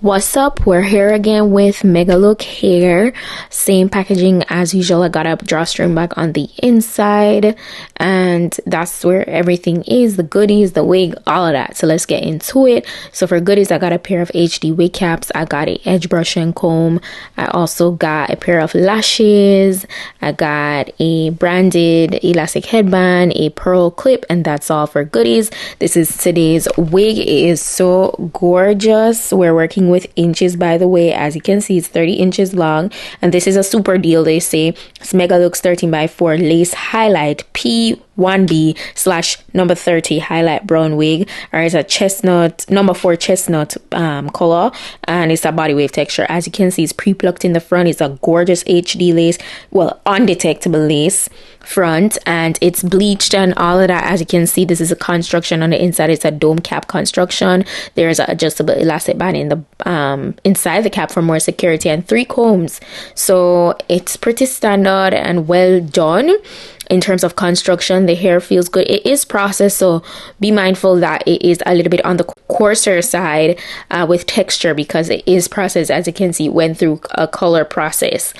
What's up? We're here again with Megalook hair. Same packaging as usual. I got a drawstring back on the inside, and that's where everything is, the goodies, the wig, all of that. So let's get into it. So for goodies, I got a pair of HD wig caps, I got a edge brush and comb, I also got a pair of lashes, I got a branded elastic headband, a pearl clip, and that's all for goodies. This is today's wig. It is so gorgeous. We're working with inches, by the way. As you can see, it's 30 inches long, and this is a super deal. They say it's Megalook's 13x4 lace highlight P1B/30 highlight brown wig, or it's a chestnut number 4 chestnut color, and it's a body wave texture. As you can see, it's pre-plucked in the front. It's a gorgeous HD lace, well, undetectable lace front, and it's bleached and all of that. As you can see, this is a construction on the inside. It's a dome cap construction. There's an adjustable elastic band in the inside the cap for more security, and 3 combs. So it's pretty standard and well done. In terms of construction, the hair feels good. It is processed, so be mindful that it is a little bit on the coarser side with texture, because it is processed. As you can see, it went through a color process.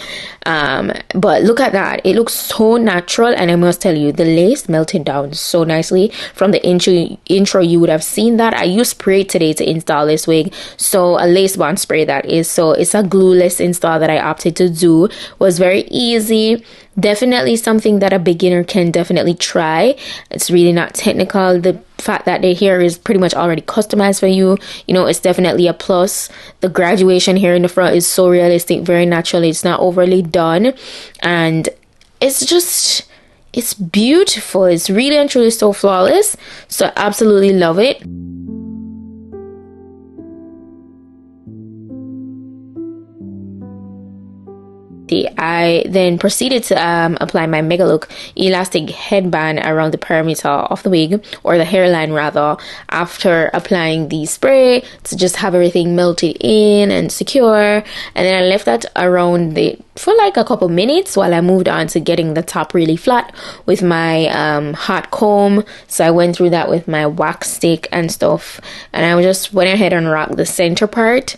But look at that. It looks so natural, and I must tell you, the lace melted down so nicely. From the intro, you would have seen that. I used spray today to install this wig, so a lace bond spray that is. So it's a glueless install that I opted to do. It was very easy. Definitely something that a beginner can definitely try. It's really not technical. The fact that the hair is pretty much already customized for you, you know, it's definitely a plus. The graduation here in the front is so realistic, very natural. It's not overly done, and it's beautiful. It's really and truly so flawless. So I absolutely love it. I then proceeded to apply my Megalook elastic headband around the perimeter of the wig, or the hairline rather, after applying the spray to just have everything melted in and secure. And then I left that around for like a couple minutes while I moved on to getting the top really flat with my hot comb. So I went through that with my wax stick and stuff, and I just went ahead and rocked the center part.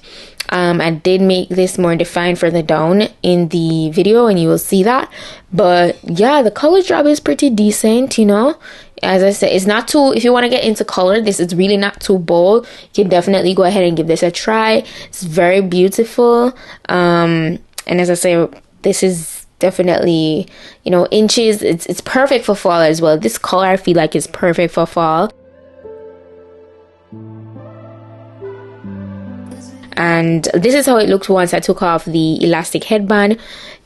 I did make this more defined further down in the video, and you will see that. But yeah, the color job is pretty decent, you know. As I said, it's not too, if you want to get into color, this is really not too bold. You can definitely go ahead and give this a try. It's very beautiful. And as I say, this is definitely, you know, inches. It's perfect for fall as well. This color I feel like is perfect for fall. And this is how it looked once I took off the elastic headband.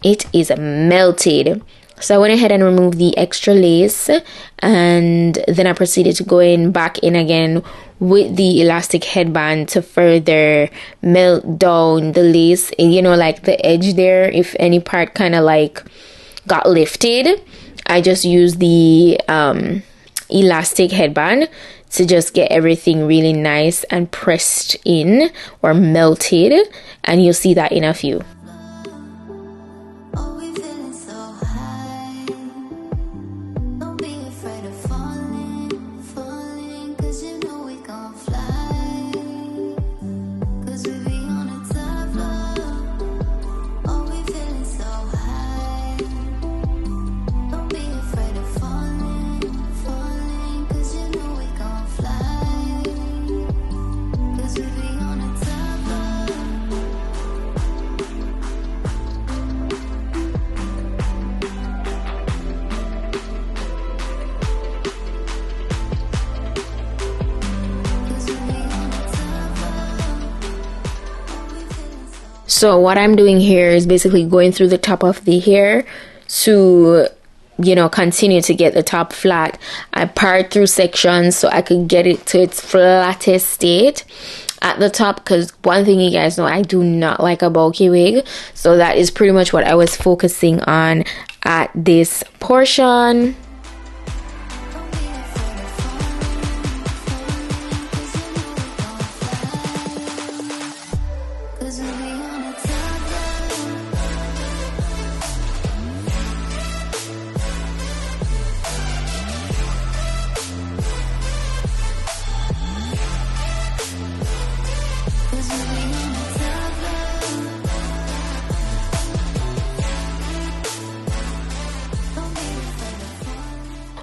It is melted. So I went ahead and removed the extra lace, and then I proceeded to go back in again with the elastic headband to further melt down the lace, you know, like the edge there. If any part kind of like got lifted, I just used the elastic headband to just get everything really nice and pressed in or melted, and you'll see that in a few. So what I'm doing here is basically going through the top of the hair to, you know, continue to get the top flat. I part through sections so I could get it to its flattest state at the top, because one thing you guys know, I do not like a bulky wig. So that is pretty much what I was focusing on at this portion.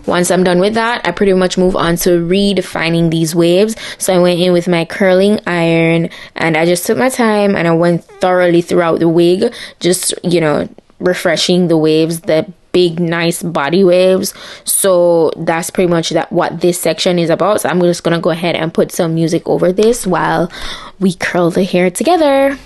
once I'm done with that, I pretty much move on to redefining these waves. So I went in with my curling iron and I just took my time and I went thoroughly throughout the wig, just, you know, refreshing the waves, the big nice body waves. So that's pretty much what this section is about. So I'm just gonna go ahead and put some music over this while we curl the hair together.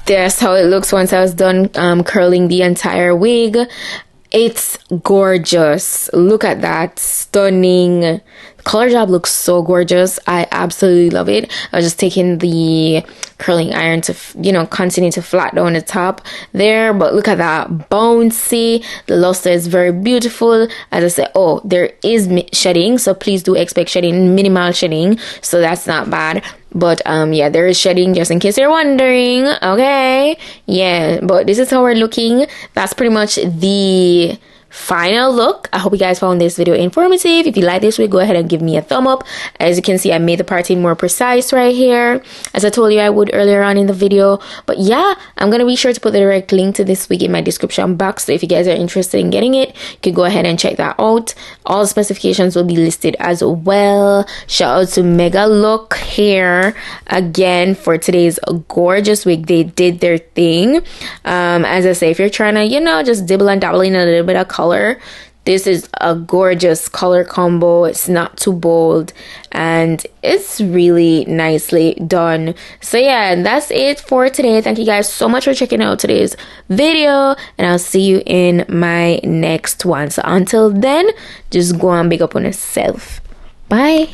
That's how it looks once I was done curling the entire wig. It's gorgeous. Look at that. Stunning. Color job looks so gorgeous. I absolutely love it. I was just taking the curling iron to, you know, continue to flat down the top there. But look at that. Bouncy. The luster is very beautiful. As I said, oh, there is shedding. So please do expect shedding, minimal shedding. So that's not bad. But yeah, there is shedding, just in case you're wondering. Okay, yeah, but this is how we're looking. That's pretty much the final look. I hope you guys found this video informative. If you like this, go ahead and give me a thumb up. As you can see, I made the parting more precise right here, as I told you I would earlier on in the video. But yeah, I'm gonna be sure to put the direct link to this wig in my description box, so if you guys are interested in getting it, you can go ahead and check that out. All the specifications will be listed as well. Shout out to Megalook hair again for today's gorgeous wig. They did their thing. As I say, if you're trying to, you know, just dibble and dabble in a little bit of color, this is a gorgeous color combo. It's not too bold and it's really nicely done. So yeah, that's it for today. Thank you guys so much for checking out today's video, and I'll see you in my next one. So until then, just go and big up on yourself. Bye.